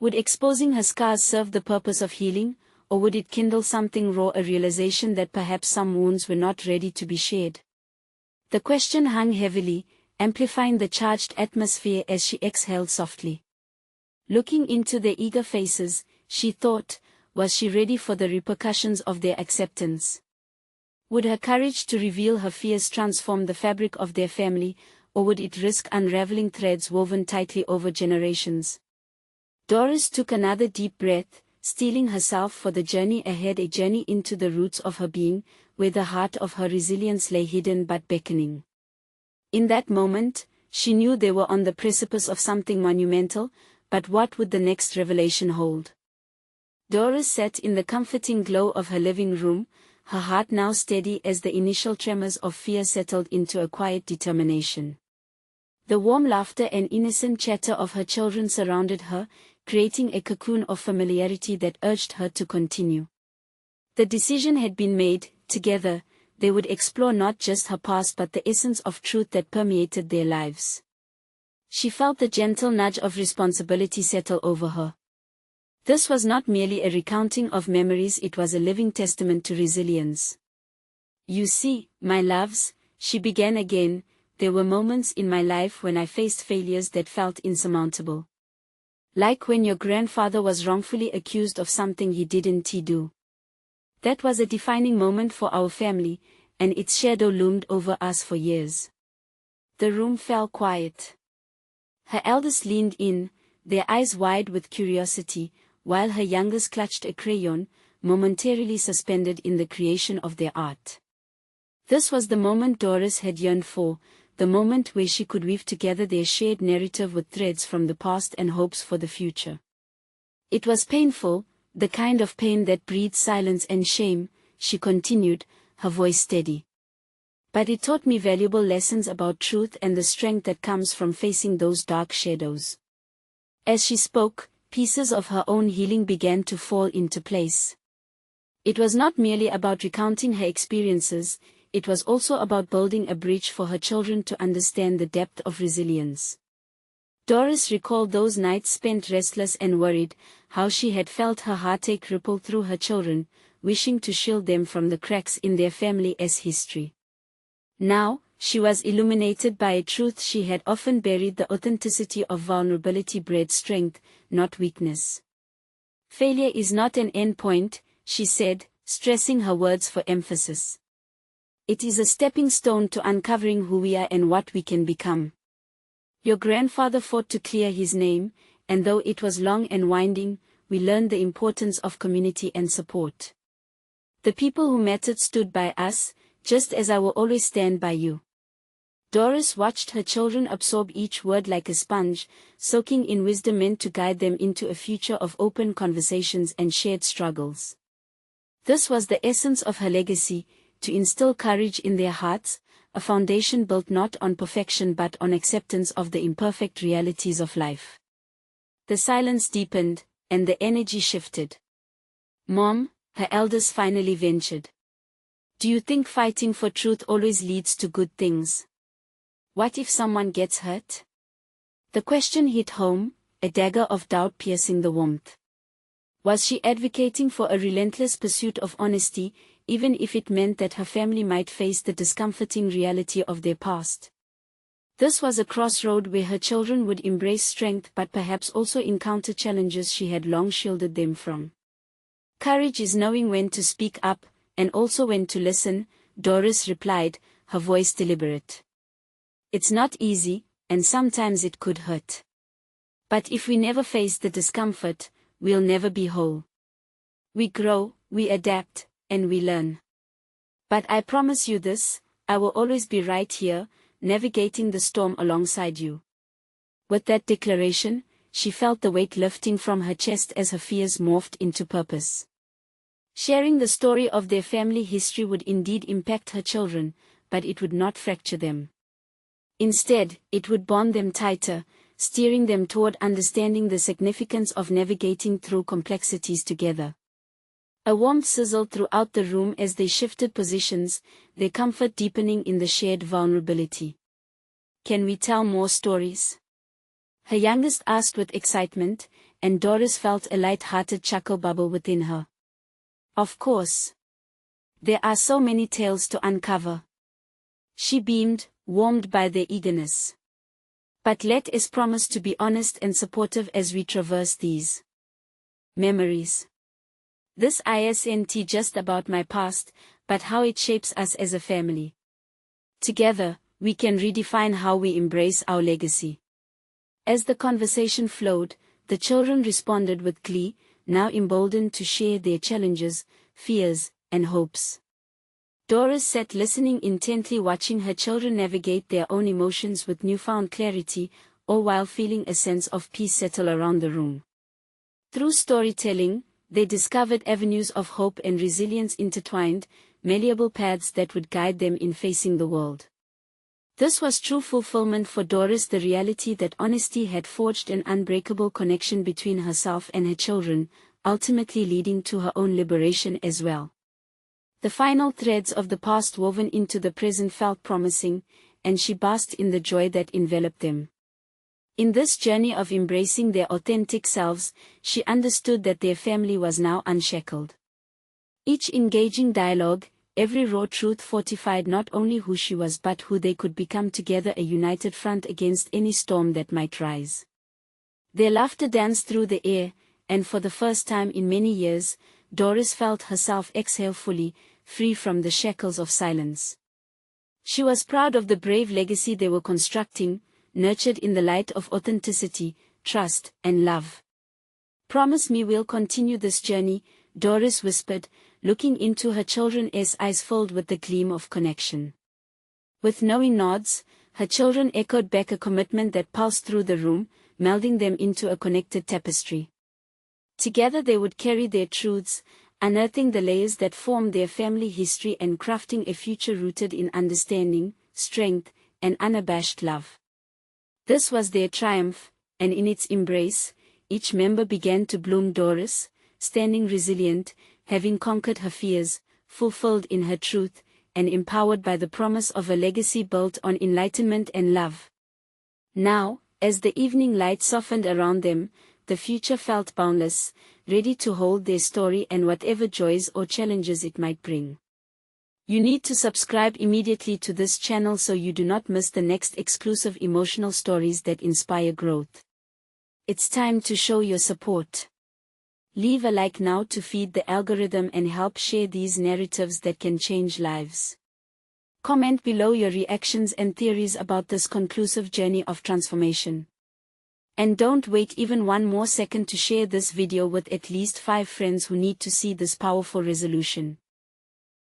Would exposing her scars serve the purpose of healing, or would it kindle something raw, a realization that perhaps some wounds were not ready to be shared? The question hung heavily, amplifying the charged atmosphere as she exhaled softly. Looking into their eager faces, she thought, was she ready for the repercussions of their acceptance? Would her courage to reveal her fears transform the fabric of their family, or would it risk unraveling threads woven tightly over generations? Doris took another deep breath, steeling herself for the journey ahead, a journey into the roots of her being, where the heart of her resilience lay hidden but beckoning. In that moment, she knew they were on the precipice of something monumental, but what would the next revelation hold? Doris sat in the comforting glow of her living room, her heart now steady as the initial tremors of fear settled into a quiet determination. The warm laughter and innocent chatter of her children surrounded her, creating a cocoon of familiarity that urged her to continue. The decision had been made. Together, they would explore not just her past but the essence of truth that permeated their lives. She felt the gentle nudge of responsibility settle over her. This was not merely a recounting of memories, it was a living testament to resilience. You see, my loves, she began again, there were moments in my life when I faced failures that felt insurmountable. Like when your grandfather was wrongfully accused of something he didn't do. That was a defining moment for our family, and its shadow loomed over us for years. The room fell quiet. Her eldest leaned in, their eyes wide with curiosity, while her youngest clutched a crayon, momentarily suspended in the creation of their art. This was the moment Doris had yearned for, the moment where she could weave together their shared narrative with threads from the past and hopes for the future. It was painful, the kind of pain that breeds silence and shame, she continued, her voice steady. But it taught me valuable lessons about truth and the strength that comes from facing those dark shadows. As she spoke, pieces of her own healing began to fall into place. It was not merely about recounting her experiences, it was also about building a bridge for her children to understand the depth of resilience. Doris recalled those nights spent restless and worried, how she had felt her heartache ripple through her children, wishing to shield them from the cracks in their family's history. Now, she was illuminated by a truth she had often buried: the authenticity of vulnerability bred strength, not weakness. Failure is not an end point, she said, stressing her words for emphasis. It is a stepping stone to uncovering who we are and what we can become. Your grandfather fought to clear his name, and though it was long and winding, we learned the importance of community and support. The people who mattered stood by us, just as I will always stand by you. Doris watched her children absorb each word like a sponge, soaking in wisdom meant to guide them into a future of open conversations and shared struggles. This was the essence of her legacy, to instill courage in their hearts, a foundation built not on perfection but on acceptance of the imperfect realities of life. The silence deepened, and the energy shifted. Mom, her eldest finally ventured. Do you think fighting for truth always leads to good things? What if someone gets hurt? The question hit home, a dagger of doubt piercing the warmth. Was she advocating for a relentless pursuit of honesty, even if it meant that her family might face the discomforting reality of their past? This was a crossroad where her children would embrace strength but perhaps also encounter challenges she had long shielded them from. Courage is knowing when to speak up, and also when to listen, Doris replied, her voice deliberate. It's not easy, and sometimes it could hurt. But if we never face the discomfort, we'll never be whole. We grow, we adapt, and we learn. But I promise you this, I will always be right here, navigating the storm alongside you. With that declaration, she felt the weight lifting from her chest as her fears morphed into purpose. Sharing the story of their family history would indeed impact her children, but it would not fracture them. Instead, it would bond them tighter, steering them toward understanding the significance of navigating through complexities together. A warmth sizzled throughout the room as they shifted positions, their comfort deepening in the shared vulnerability. Can we tell more stories? Her youngest asked with excitement, and Doris felt a light-hearted chuckle bubble within her. Of course. There are so many tales to uncover. She beamed, warmed by their eagerness. But let us promise to be honest and supportive as we traverse these memories. This isn't just about my past, but how it shapes us as a family. Together, we can redefine how we embrace our legacy. As the conversation flowed, the children responded with glee, now emboldened to share their challenges, fears, and hopes. Doris sat listening intently, watching her children navigate their own emotions with newfound clarity, all while feeling a sense of peace settle around the room. Through storytelling, they discovered avenues of hope and resilience intertwined, malleable paths that would guide them in facing the world. This was true fulfillment for Doris, the reality that honesty had forged an unbreakable connection between herself and her children, ultimately leading to her own liberation as well. The final threads of the past woven into the present felt promising, and she basked in the joy that enveloped them. In this journey of embracing their authentic selves, she understood that their family was now unshackled. Each engaging dialogue, every raw truth fortified not only who she was but who they could become together, a united front against any storm that might rise. Their laughter danced through the air, and for the first time in many years, Doris felt herself exhale fully, free from the shackles of silence. She was proud of the brave legacy they were constructing, nurtured in the light of authenticity, trust, and love. Promise me we'll continue this journey, Doris whispered, looking into her children's eyes filled with the gleam of connection. With knowing nods, her children echoed back a commitment that pulsed through the room, melding them into a connected tapestry. Together they would carry their truths, unearthing the layers that formed their family history and crafting a future rooted in understanding, strength, and unabashed love. This was their triumph, and in its embrace, each member began to bloom. Doris, standing resilient, having conquered her fears, fulfilled in her truth, and empowered by the promise of a legacy built on enlightenment and love. Now, as the evening light softened around them, the future felt boundless, ready to hold their story and whatever joys or challenges it might bring. You need to subscribe immediately to this channel so you do not miss the next exclusive emotional stories that inspire growth. It's time to show your support. Leave a like now to feed the algorithm and help share these narratives that can change lives. Comment below your reactions and theories about this conclusive journey of transformation. And don't wait even one more second to share this video with at least 5 friends who need to see this powerful resolution.